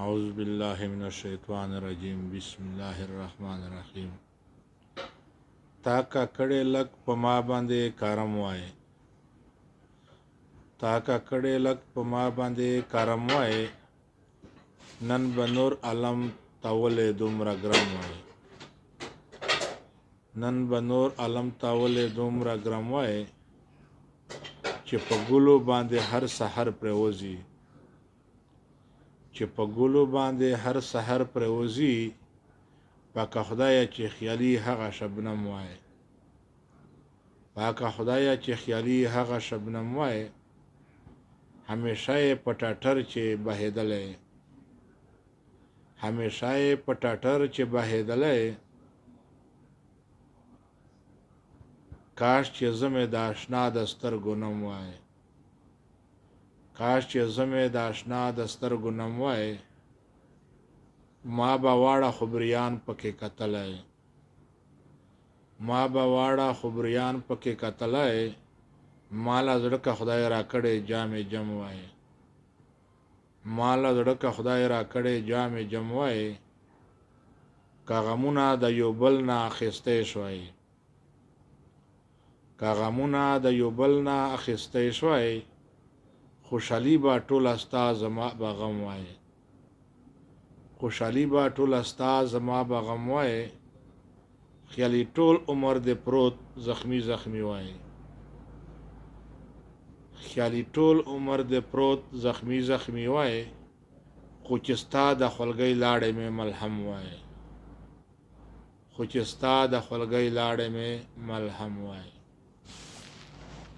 اعوذ باللہ من الشیطان الرجیم بسم اللہ الرحمن الرحیم. تا کا کڑے لک پما باندے کارم وائے، تا کا کڑے لک پما باندے کارم وائے، نن بنور علم تاولے دومرا گرم وائے، نن بنور علم تاولے دومرا گرم وائے، چې په ګلو باندې هر سحر پروزی، چې په ګلو باندې هر سحر پروزی، پاکه خدایه چې خیالي هغه شبنم وای، پاکه خدایه چې خیالي هغه شبنم وای، همیشه یې په ټټر چې بهېدلی، همیشه یې په ټټر چې بهېدلی، کاش چې زه مې د اشنا د سترګو نوم وای، کاش چې زه مې د اشنا د سترګو نوم وای، ما به واړه خبریان پکې کتلی، ما به واړه خبریان پکې کتلی، ما له زړه که خدای را کړی جام جم وای، ما له زړه که خدای را کړی جام جم وای، که غمونه د یو بل نه اخیستی شوی، که غمونه د یو بل نه اخیستی شوی، خوشحالي به ټوله ستا زما به غم وای، خوشحالي به ټوله ستا زما به غم وای، خیالي ټول عمر دې پروت زخمی زخمی وای، خیالي ټول عمر دې پروت زخمی زخمی وای، خو چې ستا د خولګۍ لاړې مې ملهم وای، خو چې ستا د خولګۍ لاړې مې ملهم وای.